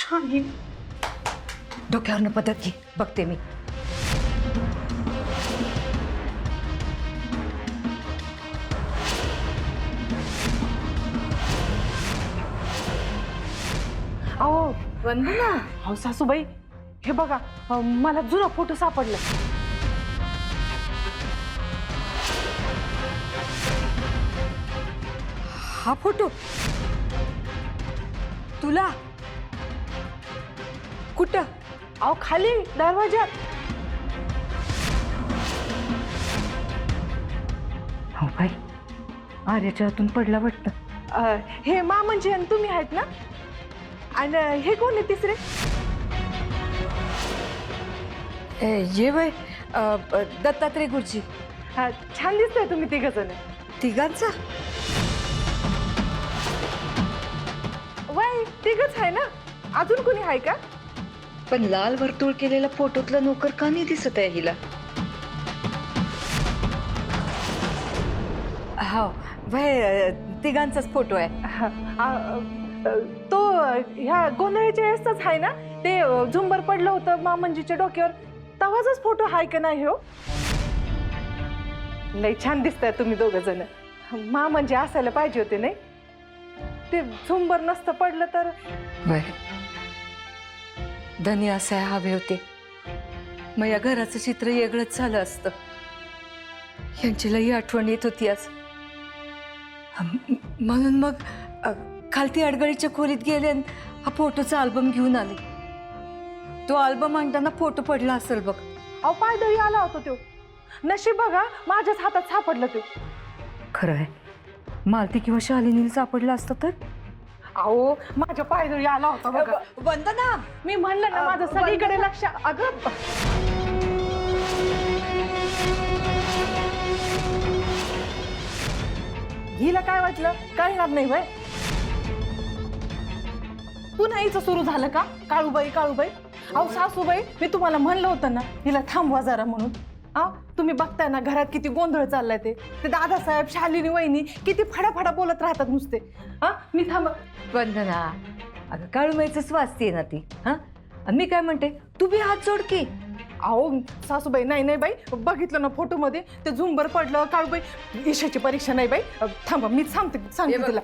शाहीन, डोक्यावरनं पदक घे, बघते मी. अहो वंदना, अहो सासूबाई, हे बघा, मला जुना फोटो सापडला. हा फोटो तुला कुठं? अहो खाली दरवाजात. हो बाई, आर्याच्या हातून पडला वाटतं. हे म्हणजे आणि तुम्ही आहेत ना? आणि हे कोण आहे तिसरे? ये बाई, दत्तात्रय गुरुजी. छान दिसतंय तुम्ही तिघ जण. तिघांचा? वय तिघच आहे ना? अजून कोणी आहे का? पण लाल वर्तुळ केलेला फोटोतला नोकर का नाही दिसत आहे हिला? हो बाई, तिघांचाच फोटो आहे. तो ह्या गोंधळीच्या वेळेसच आहे ना? ते झुंबर पडलं होतं मामंजीच्या डोक्यावर, तवाचाच फोटो आहे का नाही? हो, लय छान दिसताय तुम्ही दोघ जण. मामंजी असायला पाहिजे होते नाही? ते झुंबर नसतं पडलं तर. धनी असाय हवे होते, मग या घराचं चित्र वेगळंच झालं असतं. यांची लई आठवण येत होती आज, म्हणून मग खालती अडगळीच्या खोलीत गेले आणि हा फोटोचा अल्बम घेऊन आले. तो अल्बम आणताना फोटो पडला असेल बघ. अहो पायदळी आला होता तो. नशीब बघा माझ्याच हातात सापडलं ते. खरं आहे, मालती किंवा शालिनीला सापडला असतं तर. अहो माझ्या पायदळी आला होता बघा. वंदना, मी म्हणलं ना, माझं सगळीकडे लक्ष. अगं हिला काय वाटलं? कळणार नाही वय. पुन्हा हिचं सुरू झालं का? काळूबाई काळूबाई. अहो सासूबाई, मी तुम्हाला म्हणलं होतं ना हिला थांबवा जरा म्हणून. तुम्ही बघताय ना घरात किती गोंधळ चाललाय. ते दादासाहेब, शालिनी वहिनी किती फडाफडा बोलत राहतात नुसते. मी थांब. वंदना, अगं काळूबाईचं स्वास्थ्य ना ती. मी काय म्हणते, तू बी हात जोड की. अहो सासूबाई, नाही नाही बाई, बघितलं ना फोटो मध्ये ते झुंबर पडलं. काळूबाई, ईशाची परीक्षा नाही बाई. थांबा, मी सांगते तुला.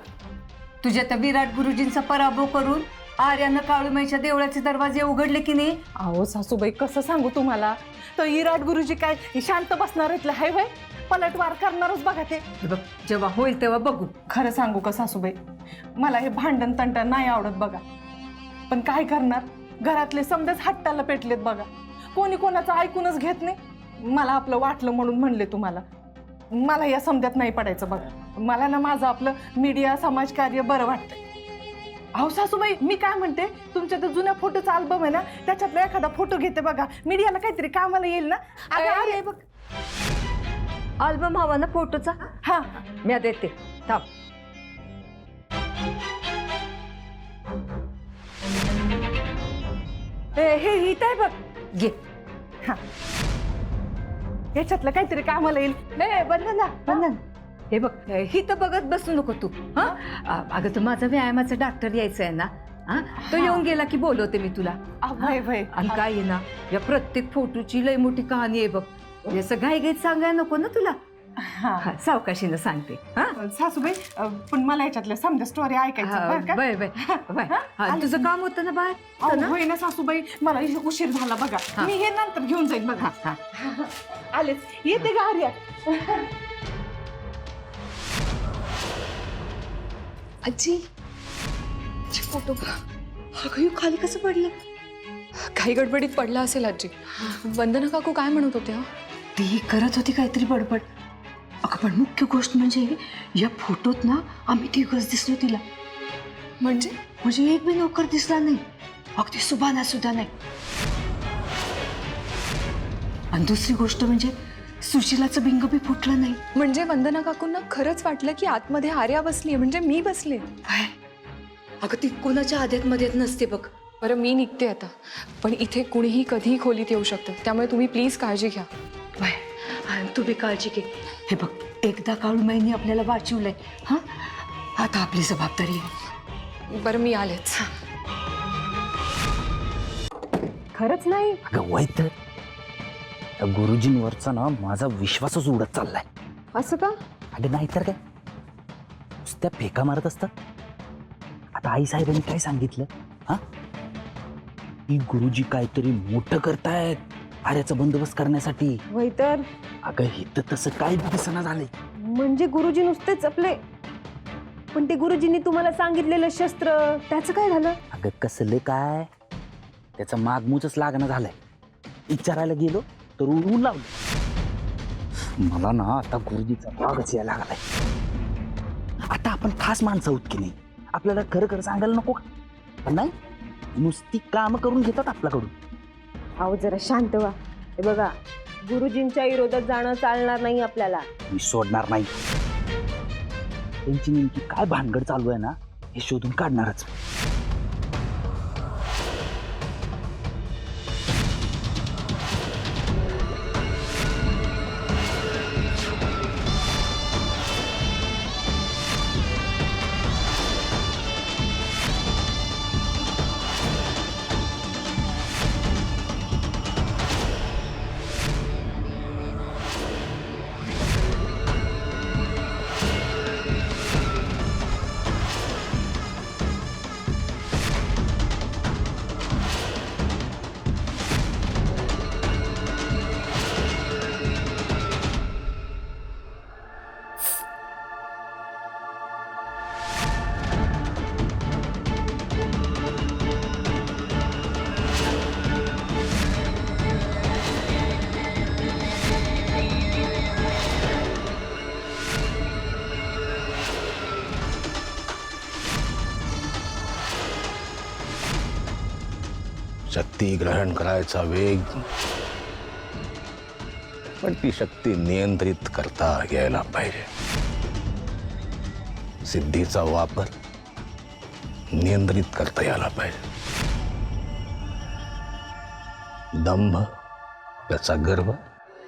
तुझ्या त्या विराट गुरुजींचा पराभव करून आर्यानं काळूबाईच्या देवळाचे दरवाजे उघडले की नाही? अहो सासूबाई, कसं सांगू तुम्हाला, तो विराट गुरुजी काय शांत बसणार आहेत? हाय बाई, पलटवार करणारच बघा ते. बघ, जेव्हा होईल तेव्हा बघू. खरं सांगू का सासूबाई, मला हे भांडण तंटण नाही आवडत बघा. पण काय करणार, घरातले समजाच हट्टाला पेटलेत बघा. कोणी कोणाचं ऐकूनच घेत नाही. मला आपलं वाटलं म्हणून म्हणले तुम्हाला. मला या समजात नाही पडायचं बघा. मला ना माझं आपलं मीडिया समाजकार्य बरं वाटतंय. अहो सासूबाई, मी काय म्हणते, तुमच्या तर जुन्या फोटोचा अल्बम आहे ना, त्याच्यातला एखादा फोटो घेते बघा. मीडियाला काहीतरी कामाला येईल ना. अरे बघ, अल्बम हवा ना फोटोचा? हा, मी देते, थांब. हे हित आहे बघ, घे. हा, याच्यातलं काहीतरी कामाला येईल. वंदना, वंदना, हे बघ, ही तर बघत बसू नको तू. अगं, तू माझा व्यायामाचा डॉक्टर यायचा आहे ना, तो येऊन गेला की बोलवते मी तुला. आणि काय आहे ना, या प्रत्येक फोटोची लय मोठी कहाणी आहे बघ. असं घाईघाईत सांगायला नको ना तुला. सावकाशीनं सांगते. सासूबाई, पण मला याच्यातल्या समजा स्टोरी ऐकायचं. बाय बाय, तुझं काम होतं ना बाय. होय ना सासूबाई, मला उशीर झाला बघा. मी हे नंतर घेऊन जाईल बघा. आलेच, येते का आर्या? आजी, फोटो खाली कसं पडलं? काही गडबडीत पडला असेल आजी. वंदना काकू काय म्हणत होत्या? ती करत होती काहीतरी बडबड. अगं, पण मुख्य गोष्ट म्हणजे या फोटोत ना आम्ही तिघच दिसलो तिला. म्हणजे एक बी नोकर दिसला नाही, अगदी सुभाना सुद्धा नाही. आणि दुसरी गोष्ट म्हणजे सुशिलाचं बिंग बी फुटलं नाही. म्हणजे वंदना काकूंना खरंच वाटलं की आतमध्ये आर्या बसलीये, म्हणजे मी बसले. अगं, ती कोणाच्या आद्यात मध्येच नसते बघ. बरं, मी निघते आता, पण इथे कुणीही कधीही खोलीत येऊ शकतं, त्यामुळे तुम्ही प्लीज काळजी घ्या. तू बी काळजी घे. हे बघ, एकदा काळूबाईंनी आपल्याला वाचवलंय. आता आपली जबाबदारी आहे. बरं, मी आलेच. खरंच नाही. अगं वय तर त्या गुरुजींवरचा ना माझा विश्वासच उडत चाललाय. असं का? अगं नाही तर काय, नुसत्या फेका मारत असतात. आता आई साहेबांनी काय सांगितलं हा, की गुरुजी काहीतरी मोठं करतायत आर्याचा बंदोबस्त करण्यासाठी. वय तर अगं हे तर तसं काय दिसना झालंय. म्हणजे गुरुजी नुसतेच आपले, पण ते गुरुजींनी तुम्हाला सांगितलेलं शस्त्र त्याचं काय झालं? अगं कसलं काय, त्याचं मागमूचच लागणं झालंय. विचारायला गेलो तर उडवून लावलं. मला ना आता गुरुजीचा रागच यायला लागलाय. आता आपण खास माणसं आहोत की नाही, आपल्याला खरं खरं सांगायला नको का? पण नाही, नुसती कामं करून घेतात आपल्याकडून. अहो जरा शांत व्हा. हे बघा, गुरुजींच्या विरोधात जाणं चालणार नाही आपल्याला. मी सोडणार नाही. त्यांची नेमकी काय भानगड चालू आहे ना, हे शोधून काढणारच. शक्ती ग्रहण करायचा वेग, पण ती शक्ती नियंत्रित करता यायला पाहिजे. सिद्धीचा वापर नियंत्रित करता यायला पाहिजे. दंभ, त्याचा गर्व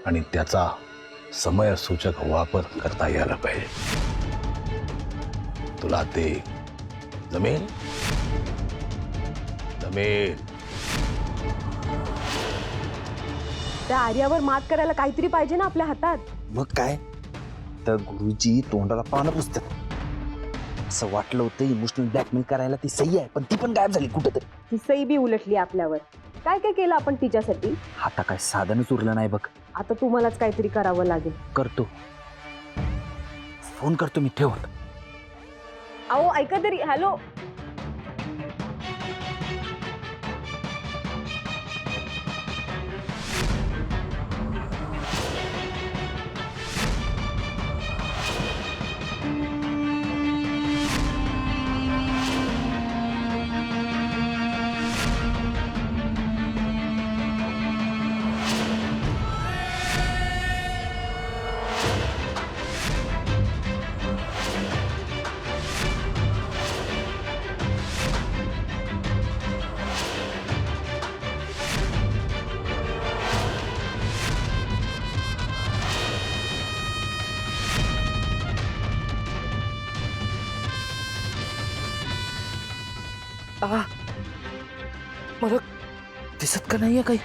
आणि त्याचा समयसूचक वापर करता यायला पाहिजे. तुला ते जमेल? जमेल. त्या आर्यावर मात करायला काहीतरी पाहिजे ना आपल्या हातात. मग काय तर गुरुजी तोंडाला पानं पुसतात. असं वाटलं होतं इमोशनल ब्लॅकमेल करायला ती सही आहे, पण ती पण गायब झाली कुठेतरी. ती सई बी उलटली आपल्यावर. काय काय केलं आपण तिच्यासाठी? आता काय साधनच उरलं नाही बघ. आता तुम्हालाच काहीतरी करावं लागेल. करतो, फोन करतो मी, ठेव. अहो ऐका तरी. हॅलो. मला दिसत का नाहीये काही?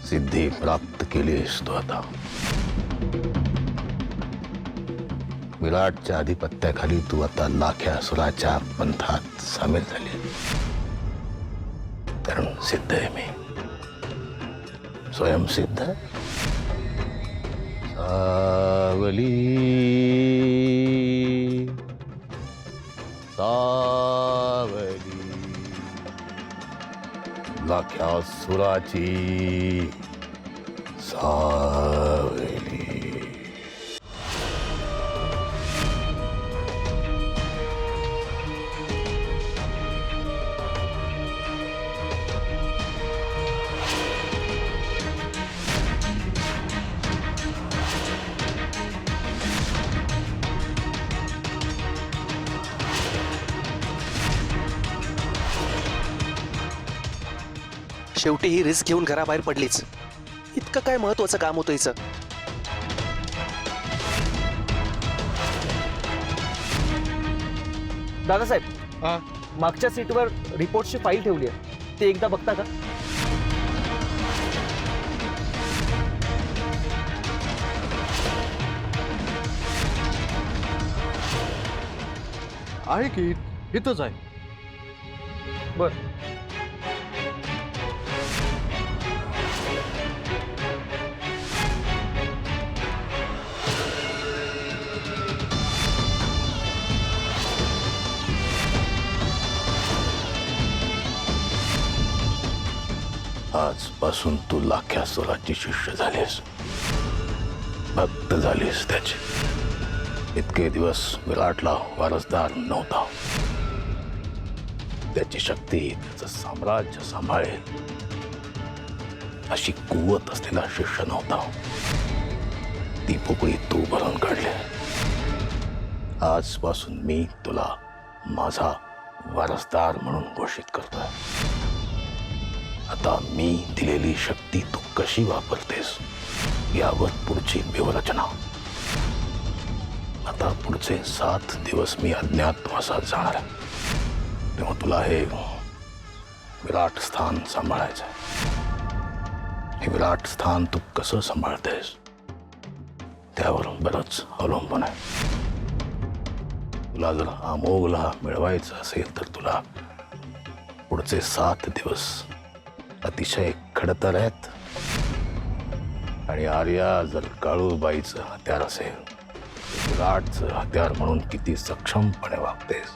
सिद्धी प्राप्त केलीस तू आता. विराटच्या अधिपत्याखाली तू आता लाख्यासुराच्या पंथात सामील झाली. कारण सिद्ध आहे मी, स्वयंसिद्ध. सावली सावली लाख्यासुराची सावली. शेवटी ही रिस्क घेऊन घराबाहेर पडलीच. इतकं काय महत्वाचं काम होतं हिचं. दादासाहेब, मागच्या सीटवर रिपोर्टची फाईल ठेवली आहे, ते एकदा बघता का? आहे की इथंच आहे. बर. आजपासून तू लाख्यासुराची शिष्य झालीस, भक्त झालीस त्याचे. इतके दिवस विराटला वारसदार नव्हता. त्याची शक्ती, त्याचं साम्राज्य सांभाळेल अशी कुवत असलेला शिष्य नव्हता. ती पोकळी तू भरून काढली. आजपासून मी तुला माझा वारसदार म्हणून घोषित करतोय. आता मी दिलेली शक्ती तू कशी वापरतेस यावर पुढची व्यूहरचना. आता पुढचे 7 दिवस मी अज्ञातवासात जाणार आहे, तेव्हा तुला हे विराट स्थान सांभाळायचं. हे विराट स्थान तू कसं सांभाळतेस त्यावर बरंच अवलंबून आहे. तुला जर अमोघला मिळवायचं असेल तर तुला पुढचे 7 दिवस अतिशय खडतर आहेत. आणि आर्या जर काळूबाईचं हत्यार असेल, विराटचं हत्यार म्हणून किती सक्षमपणे वागतेस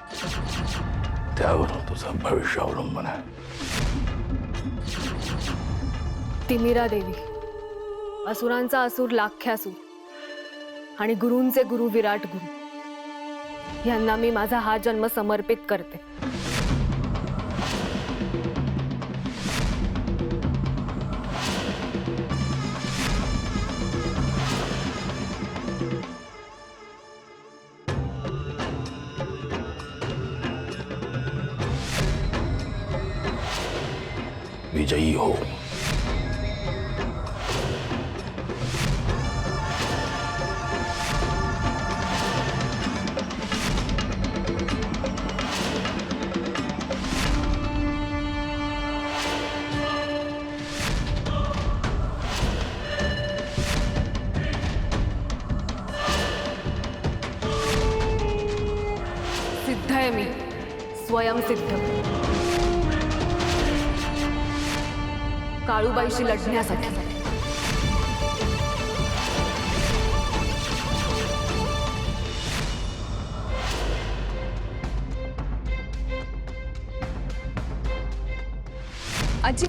त्यावरून तुझं भविष्य अवलंबून आहे. तिमिरा देवी, असुरांचा असुर लाख्यासूर आणि गुरूंचे गुरु विराट गुरु यांना मी माझा हा जन्म समर्पित करते. विजयी हो. सिद्ध आहे मी, स्वयंसिद्ध. काळूबाईशी लढण्यासाठी. आजी,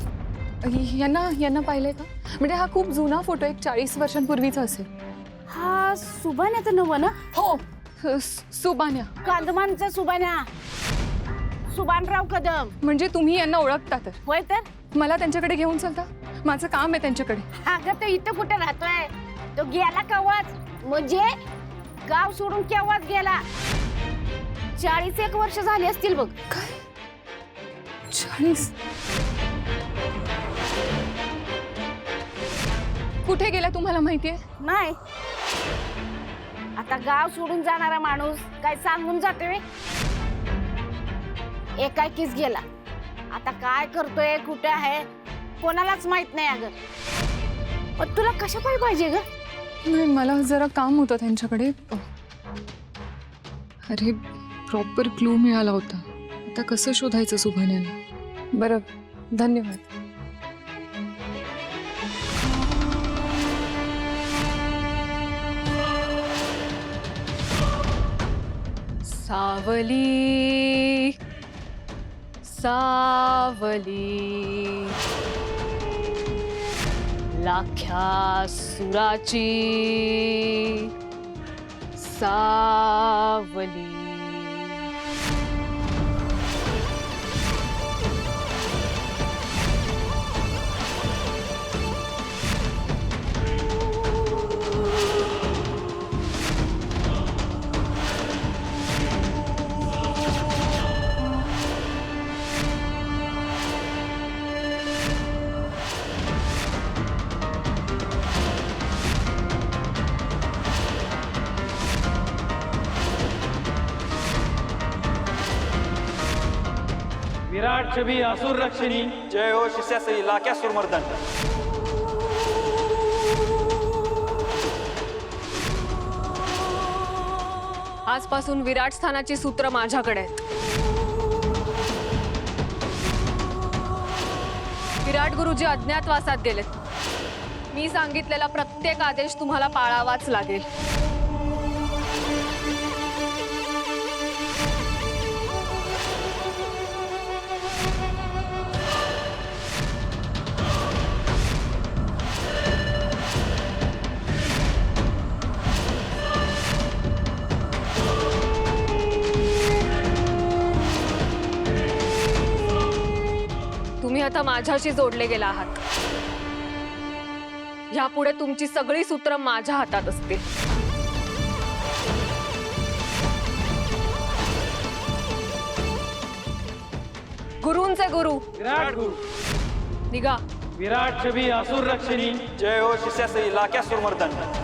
यांना पाहिलंय का? म्हणजे हा खूप जुना फोटो, एक 40 वर्षांपूर्वीचा असेल. हा सुबान्या तर नव्ह ना? हो, सुबान्या. कांदमानचा सुबान्या, सुबानराव कदम. म्हणजे तुम्ही यांना ओळखता तर? होय तर. मला त्यांच्याकडे घेऊन चलता? माझं काम आहे त्यांच्याकडे. अगं तो इथं कुठे राहतोय? तो गेला केव्हाच, म्हणजे गाव सोडून केव्हाच गेला. 41 वर्ष झाली असतील बघ. काय? 40? कुठे गेला तुम्हाला माहितीये? नाही. आता गाव सोडून जाणारा माणूस काय सांगून जातोय? एकाकीच गेला. आता काय करतोय, कुठे आहे, कोणालाच माहित नाही. अगं पण तुला कशा पाहिजे ग? नाही, मला जरा काम होतं त्यांच्याकडे. अरे प्रॉपर क्लू मिळाला होता. आता कसं शोधायचं सुभान्याला? बरं, धन्यवाद. सावली सावली लाख्या सुराची सावली. विराट छबी असुर रक्षिणी जय हो शिष्यासई लाक्यासुर मर्दन. आजपासून विराट स्थानाची सूत्र माझ्याकडे आहेत. विराट गुरुजी अज्ञातवासात गेलेत. मी सांगितलेला प्रत्येक आदेश तुम्हाला पाळावाच लागेल. तुम्ही आता माझ्याशी जोडले गेला आहात. यापुढे तुमची सगळी सूत्र माझ्या हातात असतील. गुरूंचे गुरु विराट गुरु निघा. विराट छबी असुर रक्षिणी जय हो शिष्यासई लाक्यासुर मर्दन.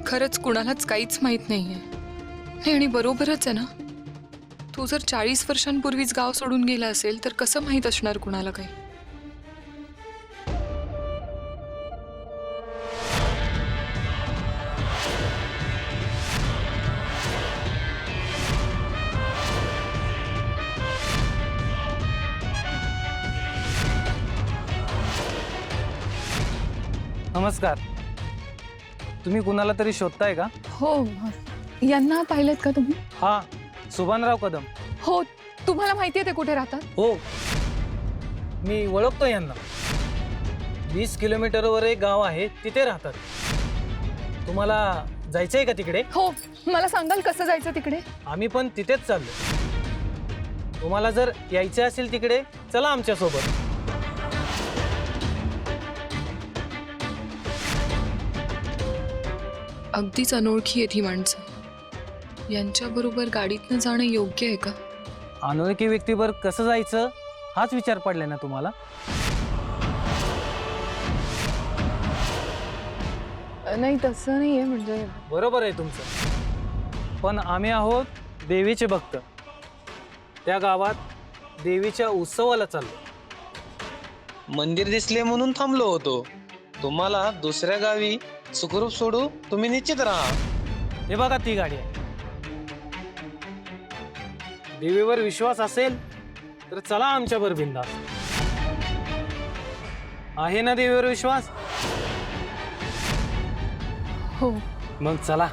खरंच कुणालाच काहीच माहित नाहीये. नाही, आणि बरोबरच आहे ना. तू जर 40 वर्षांपूर्वीच गाव सोडून गेला असेल तर कसं माहित असणार कुणाला काही. नमस्कार. तुम्ही कुणाला तरी शोधताय का? हो, यांना पाहिलेत का तुम्ही? हा, सुभानराव कदम. हो, तुम्हाला माहिती आहे ते कुठे राहतात? हो, मी ओळखतो यांना. 20 किलोमीटरवर एक गाव आहे, तिथे राहतात. तुम्हाला जायचंय का तिकडे? हो, मला सांगाल कसं जायचं तिकडे? आम्ही पण तिथेच चाललो. तुम्हाला जर यायचे असेल तिकडे, चला आमच्या सोबत. अगदीच अनोळखी आहेत ही माणसं. यांच्याबरोबर गाडीतनं जाणं योग्य आहे का? अनोळखी व्यक्तीवर कसं जायचं हाच विचार पडलाय ना तुम्हाला? नाही, तसं नाहीये. म्हणजे बरोबर आहे तुमचं, पण आम्ही आहोत देवीचे भक्त. त्या गावात देवीच्या उत्सवाला चाललो. मंदिर दिसले म्हणून थांबलो होतो. तुम्हाला दुसऱ्या गावी सुखरूप सोडू, तुम्ही निश्चित राहा. हे बघा, ती गाडी आहे. देवीवर विश्वास असेल तर चला आमच्यावर बिंदास. आहे ना देवीवर विश्वास? हो. मग चला.